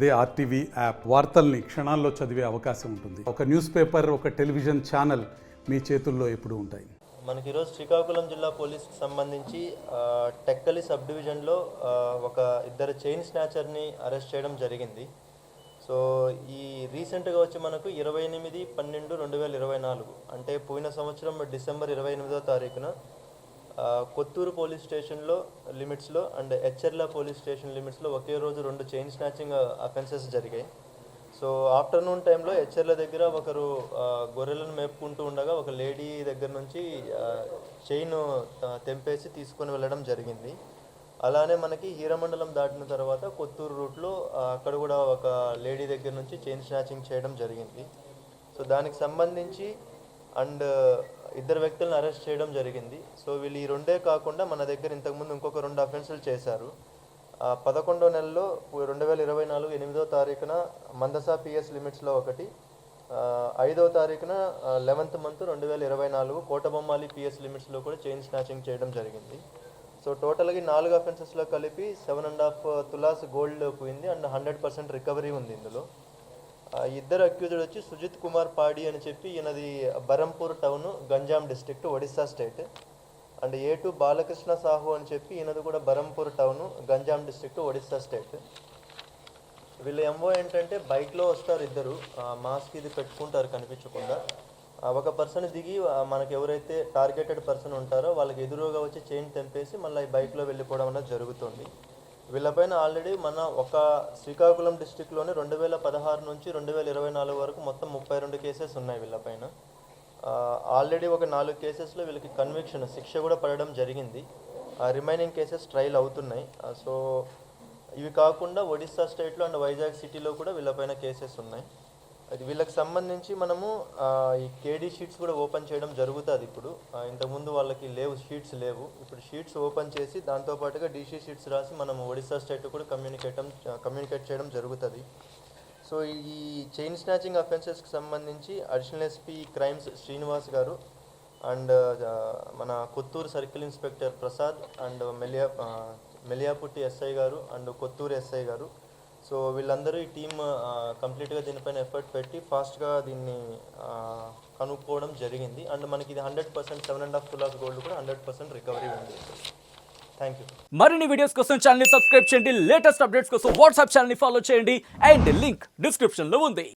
అదే RTV app వార్తల్ని క్షణాల్లో చదివే అవకాశం ఉంటుంది. ఒక న్యూస్ పేపర్, ఒక టెలివిజన్ ఛానల్ మీ చేతుల్లో ఎప్పుడూ ఉంటాయి. మనకి ఈరోజు శ్రీకాకుళం జిల్లా పోలీస్కి సంబంధించి టెక్కలి సబ్ డివిజన్లో ఒక ఇద్దరు చైన్ స్నాచర్ని అరెస్ట్ చేయడం జరిగింది. సో ఈ రీసెంట్గా వచ్చి మనకు 28/12/2024 అంటే పోయిన సంవత్సరం డిసెంబర్ 28వ తారీఖున కొత్తూరు పోలీస్ స్టేషన్లో లిమిట్స్లో అండ్ ఎచ్చెర్ల పోలీస్ స్టేషన్ లిమిట్స్లో ఒకే రోజు 2 చైన్ స్నాచింగ్ అఫెన్సెస్ జరిగాయి. సో ఆఫ్టర్నూన్ టైంలో ఎచ్చెర్ల దగ్గర ఒకరు గొర్రెలను మేపుకుంటూ ఉండగా ఒక లేడీ దగ్గర నుంచి చైన్ తెంపేసి తీసుకొని వెళ్ళడం జరిగింది. అలానే మనకి హీరమండలం దాటిన తర్వాత కొత్తూరు రూట్లో అక్కడ కూడా ఒక లేడీ దగ్గర నుంచి చైన్ స్నాచింగ్ చేయడం జరిగింది. సో దానికి సంబంధించి అండ్ ఇద్దరు వ్యక్తులను అరెస్ట్ చేయడం జరిగింది. సో వీళ్ళు ఈ రెండే కాకుండా మన దగ్గర ఇంతకుముందు ఇంకొక 2 అఫెన్సులు చేశారు. 11వ నెలలో 2024 8వ తారీఖున మందసా పిఎస్ లిమిట్స్లో ఒకటి, 5వ తారీఖున 11th month 2024 కోటబొమ్మాలి పిఎస్ లిమిట్స్లో కూడా చైన్ స్నాచింగ్ చేయడం జరిగింది. సో టోటల్గా 4 అఫెన్సెస్లో కలిపి 7.5 తులాస్ గోల్డ్ పోయింది అండ్ 100% రికవరీ ఉంది. ఇందులో ఇద్దరు అక్యూజ్డ్ వచ్చి సుజిత్ కుమార్ పాడి అని చెప్పి ఈయనది Berhampur town, Ganjam district, Odisha state. And A2 Balakrishna Sahu అని చెప్పి ఈయనది కూడా Berhampur town, Ganjam district, Odisha state. వీళ్ళ ఎంఓ ఏంటంటే బైక్లో వస్తారు ఇద్దరు, మాస్క్ ఇది పెట్టుకుంటారు కనిపించకుండా. ఒక పర్సన్ దిగి మనకు ఎవరైతే టార్గెటెడ్ పర్సన్ ఉంటారో వాళ్ళకి ఎదురుగా వచ్చి చైన్ తెంపేసి మళ్ళీ ఈ బైక్లో వెళ్ళిపోవడం అనేది జరుగుతుంది. వీళ్ళపైన ఆల్రెడీ మన ఒక శ్రీకాకుళం డిస్టిక్లోనే 2016 నుంచి 2024 వరకు మొత్తం 32 కేసెస్ ఉన్నాయి వీళ్ళపైన. ఆల్రెడీ ఒక 4 కేసెస్లో వీళ్ళకి కన్విక్షన్ శిక్ష కూడా పడడం జరిగింది. రిమైనింగ్ కేసెస్ ట్రయల్ అవుతున్నాయి. సో ఇవి కాకుండా ఒడిస్సా స్టేట్లో అండ్ వైజాగ్ సిటీలో కూడా వీళ్ళపైన కేసెస్ ఉన్నాయి. అది వీళ్ళకి సంబంధించి మనము ఈ కేడీ షీట్స్ కూడా ఓపెన్ చేయడం జరుగుతుంది. ఇప్పుడు ఇంతకుముందు వాళ్ళకి షీట్స్ లేవు. ఇప్పుడు షీట్స్ ఓపెన్ చేసి దాంతోపాటుగా డీసీ షీట్స్ రాసి మనము ఒడిస్సా స్టేట్ కూడా కమ్యూనికేట్ చేయడం జరుగుతుంది. సో ఈ చైన్ స్నాచింగ్ అఫెన్సెస్కి సంబంధించి additional SP crimes Srinivas garu and మన Kotturu circle inspector Prasad and Meliaputti SI garu and Kotturu SI garu, so వీళ్ళందరూ ఈ టీమ్ కంప్లీట్గా దీనిపైన ఎఫర్ట్ పెట్టి ఫాస్ట్గా దీన్ని కనుక్కోవడం జరిగింది. అండ్ మనకి ఇది 100% 7.5 తులాస్ గోల్డ్ కూడా 100% రికవరీ ఉంది. Thank you. మరిన్ని వీడియోస్ కోసం ఛానల్ ని సబ్స్క్రైబ్ చేయండి. లేటెస్ట్ అప్డేట్స్ కోసం వాట్సాప్ ఛానల్ ని ఫాలో చేయండి. అండ్ లింక్ డిస్క్రిప్షన్ లో ఉంది.